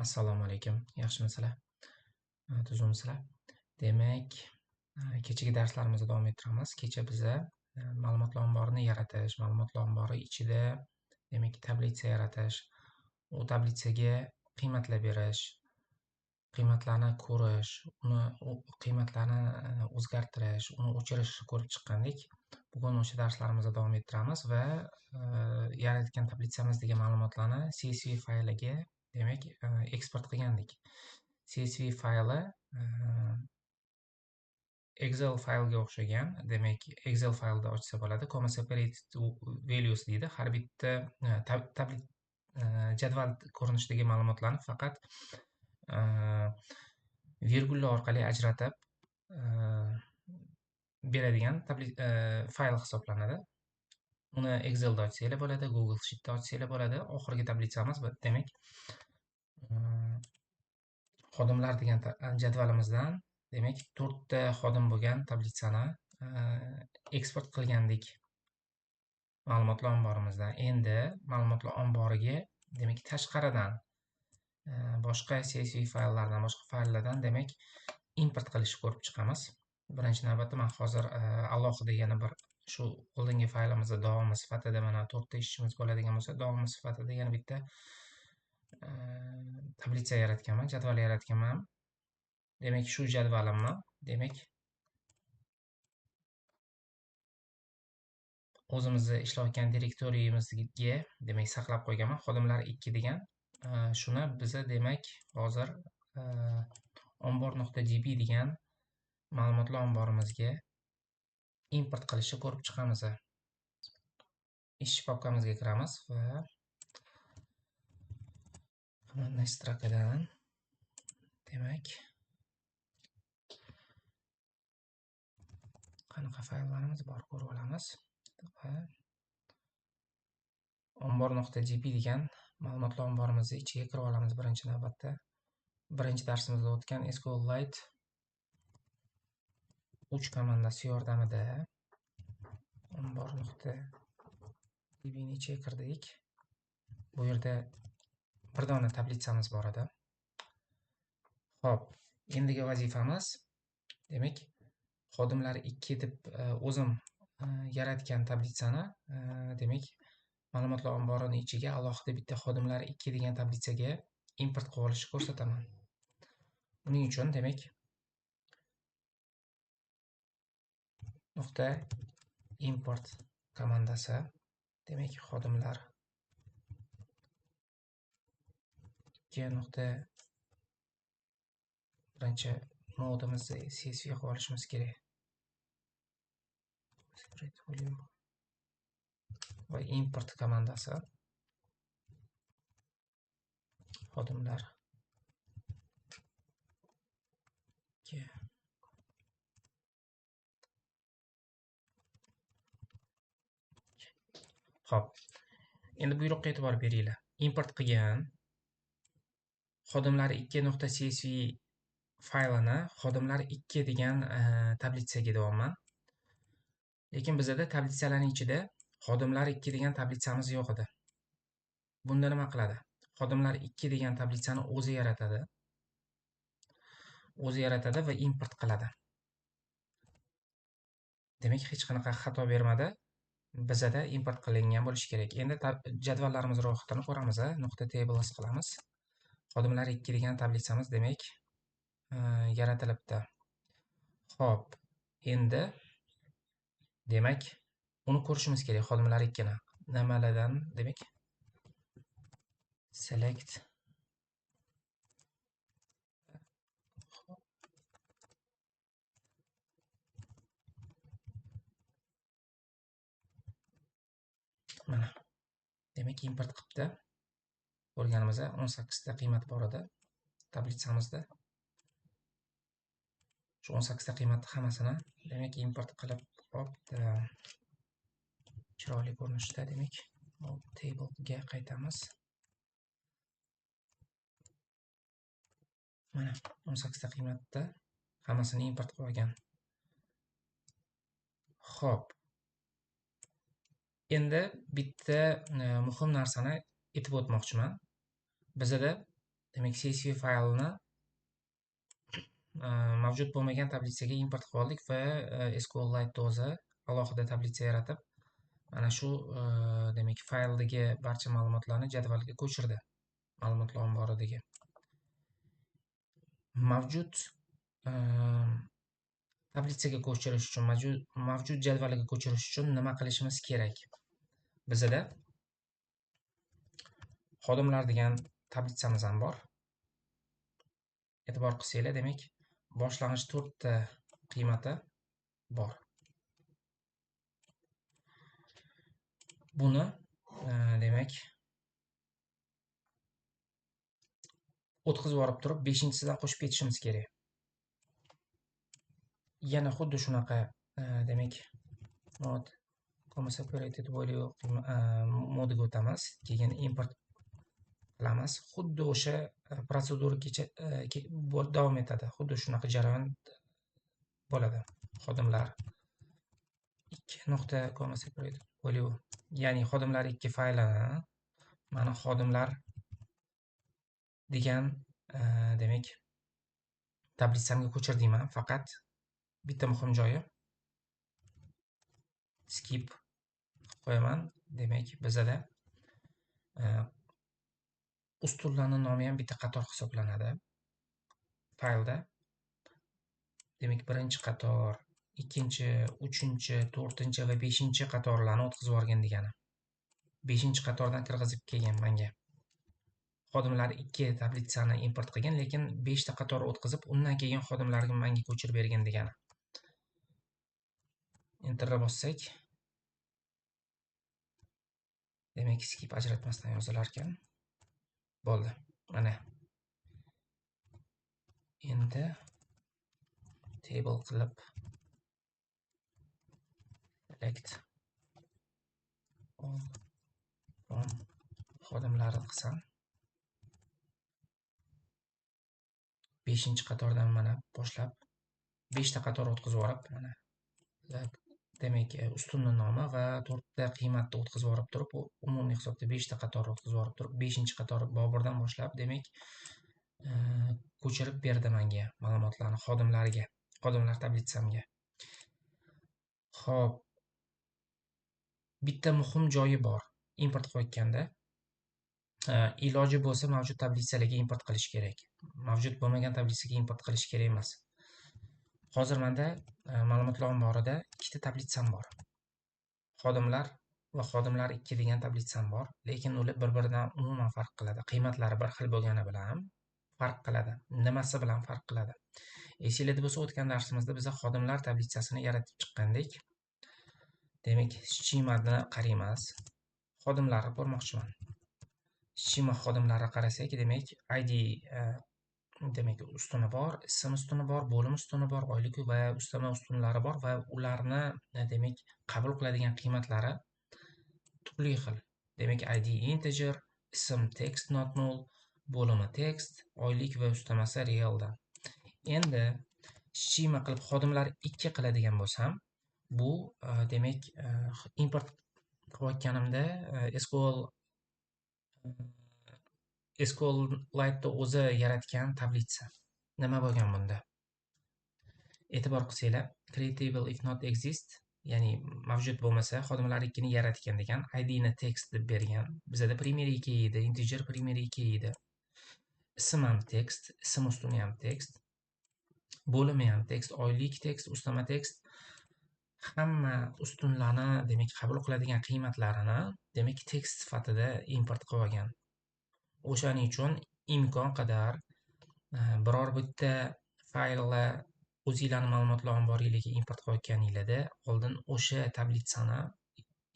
Assalomu alaykum. Yaxshimisizlar? Tuzukmisizlar? Demak, kechagi darslarimizni davom ettiramiz. Kecha biza ma'lumotlar omborini yaratish, ma'lumotlar ombori ichida demak tablitsa yaratish, u tablitsaga qiymatlar berish, qiymatlarni ko'rish, u qiymatlarni o'zgartirish, uni o'chirishni ko'rib chiqqandik. Bugun o'sha darslarimizni davom ettiramiz va yaratgan tablitsamizdagi ma'lumotlarni CSV fayliga demak eksport qilgandik. CSV fayli Excel faylga o'xshagan, demak Excel faylda ochsa bo'ladi. Comma separated values deydi. Har bitta jadval ko'rinishidagi ma'lumotlarni faqat virgullar orqali ajratib beradigan fayl hisoblanadi. Uni Excelda ochsanglar bo'ladi, Google Sheetda ochsanglar bo'ladi. Oxirgi tablitsamiz demak xodimlar degan jadvalimizdan demak 4 ta xodim bo'lgan tablitsani eksport qilgandik ma'lumotlar omborimizdan. Endi ma'lumotlar omboriga demak tashqaridan boshqa CSV fayllardan, boshqa fayllardan demak import qilishni ko'rib chiqamiz. Birinchi navbatda men hozir alohida yana bir shu oldingi faylimizni davomi sifatida mana 4 ta ishchimiz bo'ladigan bo'lsa, davomi sifatida yana bitta tablitsa yaratganman, jadval yaratganman. Demak, shu jadvalimni demak o'zimizni ishlayotgan direktoriyimizga demak saqlab qo'yganman. Xodimlar 2 degan. Shuni biza demak hozir ombor.db degan ma'lumotlar omborimizga import qilishni ko'rib chiqamiz. Ishchi papkamizga kiramiz va mana strakadan demak qanaqa fayllarimiz bor ko'rib olamiz. Ombor.db degan ma'lumotlar omborimizni ichiga kirib olamiz birinchi navbatda. Birinchi darsimizda o'tgan SQLite 3 komandasi yordamida ombor.db ni ichiga kirdik. Bu yerda bir dona tablitsamiz bor edi. Xo'p, endigi vazifamiz demak xodimlar 2 deb o'zim yaratgan tablitsani demak ma'lumotlar omborining ichiga alohida bitta xodimlar 2 degan tablitsaga import qilib olishni ko'rsataman. Buning uchun demak nuqta import komandasi demak xodimlar 2 nuqta birinchi nodimizni CSV qilib olishimiz kerak. Va import komandasi xodimlar 2 Xo'p. Endi buyruqqa e'tibor beringlar. Import qilgan xodimlar 2.csv faylini xodimlar 2 degan tablitsaga deyapman. Lekin bizda tablitsalarning ichida xodimlar 2 degan tablitsamiz yo'q edi. Bunda nima qiladi? Xodimlar 2 degan tablitsani o'zi yaratadi. O'zi yaratadi va import qiladi. Demak, hech qanaqa xato bermadi. Bizda import qilingan bo'lishi kerak. Endi jadvallarimiz ro'yxatini ko'ramiz. Nuqta tables qilamiz. Xodimlar 2 degan tablitsamiz demak yaratilibdi. Xo'p, endi demak uni ko'rishimiz kerak xodimlar 2 ni. Nimalardan demak select mana demak import qilibdi. Ko'rganimizda 18 ta qiymat bor edi tablitsamizda. Shu 18 ta qiymatni hammasini demak import qilib olibdi. Chiroyli ko'rinishda demak table ga qaytamiz. Mana 18 ta qiymatda hammasini import qilib olgan. Xo'p. Endi bitta muhim narsani aytib o'tmoqchiman. Bizda demak CSV faylini mavjud bo'lmagan tablitsaga import qilib oldik va SQLite o'zi alohida tablitsa yaratib, mana shu demak fayldagi barcha ma'lumotlarni jadvalga ko'chirdi. Ma'lumotlar omboridagi mavjud tablitsaga ko'chirish uchun, mavjud jadvalga ko'chirish uchun nima qilishimiz kerak? Bizda xodimlar degan tablitsamiz ham bor. E'tibor qilsanglar, demak, boshlang'ich 4 ta qiymati bor. Buni demak o'tkazib yuborib turib 5-sidan qo'shib ketishimiz kerak. Yana xuddi shunaqa demak mod separated value modiga o'tamiz. Keyin import qilamiz. Xuddi o'sha protsedura davom etadi. Xuddi shunaqa jarayon bo'ladi. Xodimlar 2 separated value, ya'ni xodimlar 2 faylini mana xodimlar degan demak tabletsamga ko'chirdim. Faqat bitta muhim joyi skip qo'yaman. Demak, bizda ustunlarning nomi ham bitta qator hisoblanadi faylda. Demak, birinchi qator, ikkinchi, uchinchi, to'rtinchi va beshinchi qatorlarni o'tkazib yuborgan degani. Beshinchi qatordan kirgizib kelgan menga. Xodimlar 2 tablitsani import qilgan, lekin 5 ta qator o'tkazib, undan keyin xodimlarga menga ko'chirib bergan degani. Enterga bossak, demak, skip ajratmasdan yozilar ekan. Bo'ldi. Mana. Endi table qilib select all from xodimlar qilsam, 5-chi qatordan mana boshlab 5 ta qator o'tkazib yuborib, mana demak ustunning nomi va 4 ta qiymatni o'tkazib yuborib turib, umumiy hisobda 5 ta qator o'tkazib yuborib turib, 5-chi qator Boburdan boshlab, demak ko'chirib berdi menga ma'lumotlarni xodimlarga, xodimlar tablitsamga. Xo'p, bitta muhim joyi bor. Import qilayotganda iloji bo'lsa mavjud tablitsalarga import qilish kerak. Mavjud bo'lmagan tablitsaga import qilish kerak emas. Hozir menda ma'lumotlar omborida 2 ta tablitsam bor. Xodimlar va xodimlar 2 degan tablitsam bor, lekin ular bir-biridan umuman farq qiladi. Qiymatlari bir xil bo'lgani bilan farq qiladi. Nimasi bilan farq qiladi? Esingizda bo'lsa, o'tgan darsimizda biz xodimlar tablitsasini yaratib chiqqandik. Demak, schemani qaraymiz. Xodimlarni ko'rmoqchiman. Schema xodimlari qarasak, demak, ID demak ustuni bor, ism ustuni bor, bo'lim ustuni bor, oylik va ustama ustunlari bor va ularni demak qabul qiladigan qiymatlari turli xil. Demak, ID integer, ism text not null, bo'limi text, oylik va ustamasi realdan. Endi schema qilib xodimlar 2 qiladigan bo'lsam, bu demak import qilayotganimda SQLite o'zi yaratgan tablitsa. Nima bo'lgan bunda? E'tibor qilsanglar, create table if not exist, ya'ni mavjud bo'lmasa, xodimlar 2 ni yaratgan degan, ID ni text deb bergan. Bizda primary key edi, integer primary key edi. Ism ham text, ism ustuni ham text, bo'limi ham text, oylik text, ustama text. Hamma ustunlarni demak qabul qiladigan qiymatlarini demak text sifatida import qilib olgan. O'shaning uchun imkon qadar biror bitta faylni o'zingizlarning ma'lumotlar omboringizga import qilayotganingizda oldin o'sha tablitsani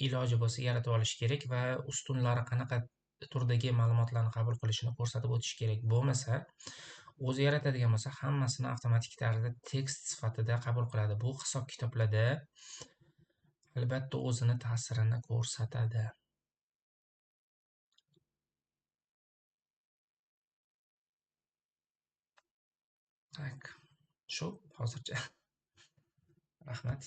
iloji bo'lsa yaratib olish kerak va ustunlari qanaqa turdagi ma'lumotlarni qabul qilishini ko'rsatib o'tish kerak. Bo'lmasa, o'zi yaratadigan bo'lsa, hammasini avtomatik tarzda tekst sifatida qabul qiladi. Bu hisob-kitoblarda albatta o'zini ta'sirini ko'rsatadi. Tak, shu hozircha. Rahmat.